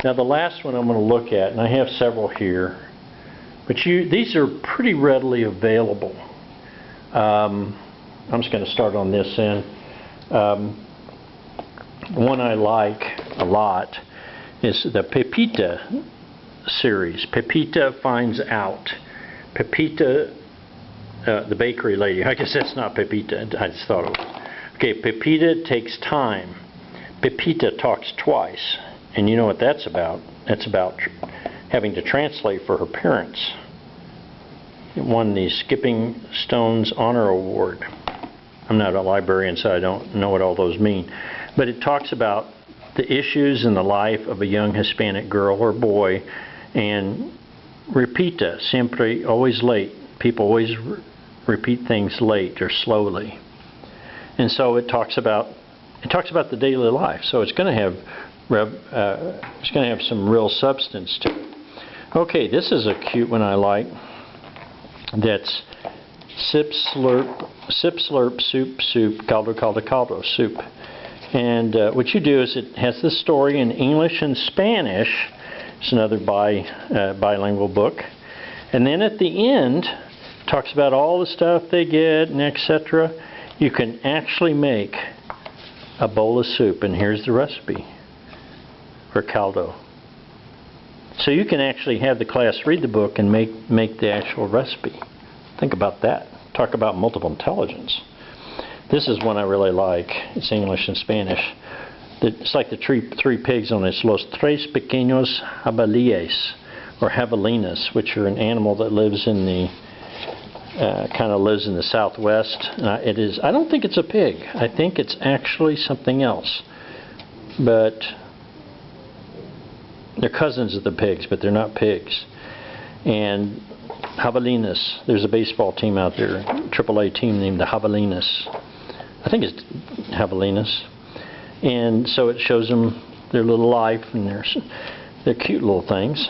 Now the last one I'm going to look at, and I have several here, but these are pretty readily available. I'm just going to start on this end. One I like a lot is the Pepita series. Pepita Finds Out. Pepita, the bakery lady. I guess that's not Pepita. I just thought it was. Okay, Pepita Takes Time. Pepita Talks Twice. And you know what that's about? That's about having to translate for her parents. It won the Skipping Stones Honor Award. I'm not a librarian, so I don't know what all those mean. But it talks about the issues in the life of a young Hispanic girl or boy, and repita, siempre, always late. People always repeat things late or slowly. And so it talks about the daily life. So it's going to have some real substance to it. Okay, this is a cute one I like. That's Sip Slurp Soup Soup Caldo Caldo Caldo Soup. And what you do is it has this story in English and Spanish. It's another bilingual book. And then at the end, it talks about all the stuff they get and etc. You can actually make a bowl of soup, and here's the recipe for caldo. So you can actually have the class read the book and make the actual recipe. Think about that. Talk about multiple intelligence. This is one I really like. It's English and Spanish. It's like the three pigs on this. Los tres pequeños jabalíes, or javelinas, which are an animal that lives in the lives in the Southwest. I don't think it's a pig. I think it's actually something else. But they're cousins of the pigs, but they're not pigs. And javelinas. There's a baseball team out there, a AAA team named the Javelinas. I think it's javelinas. And so it shows them their little life, and they're cute little things.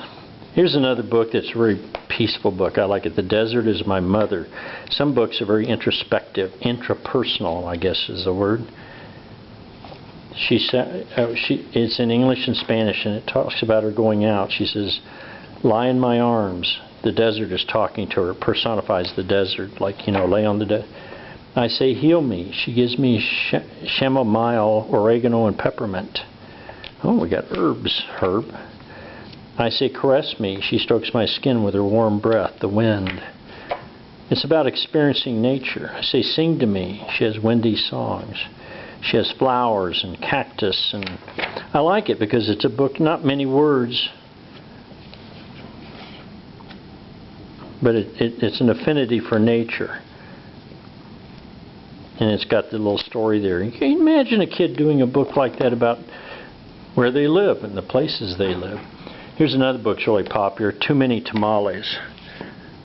Here's another book that's a very peaceful book. I like it. The Desert Is My Mother. Some books are very introspective, intrapersonal, I guess is the word. It's in English and Spanish, and it talks about her going out. She says, "Lie in my arms." The desert is talking to her. It personifies the desert, like, lay on the desert. I say, "Heal me." She gives me chamomile, oregano, and peppermint. Oh, we got herbs, herb. I say, "Caress me." She strokes my skin with her warm breath, the wind. It's about experiencing nature. I say, "Sing to me." She has windy songs. She has flowers and cactus, and I like it because it's a book, not many words, but it's an affinity for nature. And it's got the little story there. You can imagine a kid doing a book like that about where they live and the places they live. Here's another book that's really popular, Too Many Tamales.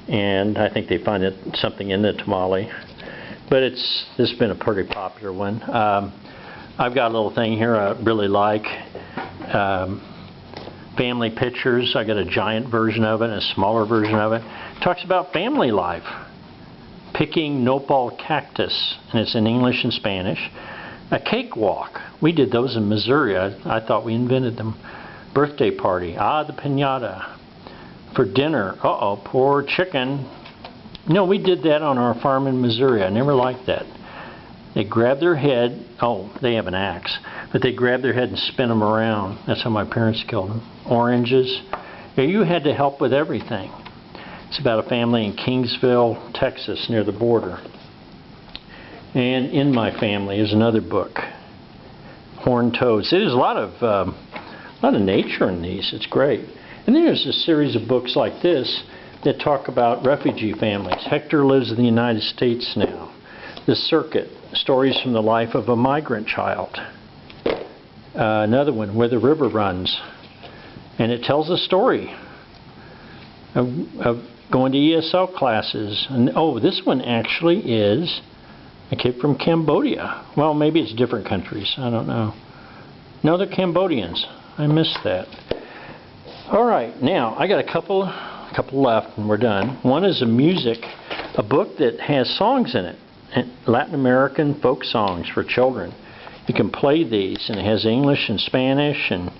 And I think they find something in the tamale. But this has been a pretty popular one. I've got a little thing here I really like. Family pictures. I got a giant version of it and a smaller version of it. It talks about family life. Picking nopal cactus, and it's in English and Spanish. A cakewalk. We did those in Missouri. I thought we invented them. Birthday party. The piñata. For dinner. Poor chicken. No, we did that on our farm in Missouri. I never liked that. They grab their head. They have an axe. But they grab their head and spin them around. That's how my parents killed them. Oranges. You had to help with everything. It's about a family in Kingsville, Texas, near the border. And In My Family is another book. Horned toads. There's a lot of nature in these. It's great. And then there's a series of books like this that talk about refugee families. Hector lives in the United States now. The Circuit, stories from the life of a migrant child. Another one, Where the River Runs. And it tells a story of going to ESL classes. And this one actually is a kid from Cambodia. Well, maybe it's different countries. I don't know. No, they're Cambodians. I missed that. All right, now I got a couple left and we're done. One is a book that has songs in it. Latin American folk songs for children. You can play these, and it has English and Spanish, and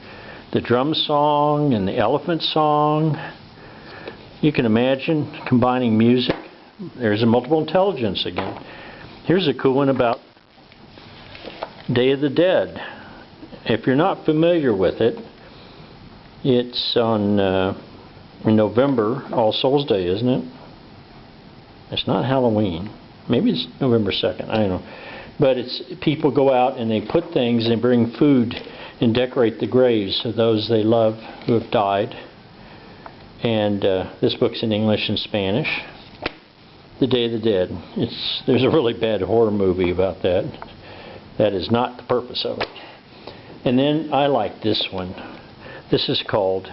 the drum song and the elephant song. You can imagine combining music. There's a multiple intelligence again. Here's a cool one about Day of the Dead. If you're not familiar with it, it's on in November, All Souls Day, isn't it? It's not Halloween. Maybe it's November 2nd. I don't know. But it's people go out and they put things and bring food and decorate the graves of those they love who have died. And this book's in English and Spanish. The Day of the Dead. There's a really bad horror movie about that. That is not the purpose of it. And then I like this one. This is called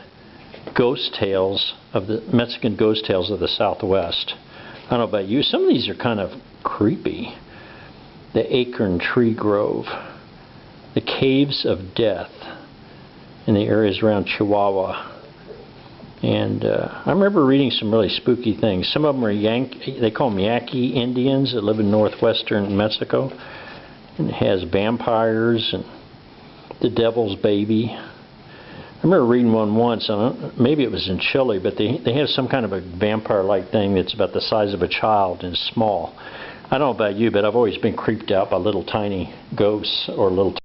Ghost Tales of the Mexican Ghost Tales of the Southwest. I don't know about you. Some of these are kind of creepy. The Acorn Tree Grove. The Caves of Death in the areas around Chihuahua. And I remember reading some really spooky things. Some of them are they call them Yaqui Indians that live in northwestern Mexico. And it has vampires and the devil's baby. I remember reading one once, maybe it was in Chile, but they have some kind of a vampire-like thing that's about the size of a child and small. I don't know about you, but I've always been creeped out by little tiny ghosts or little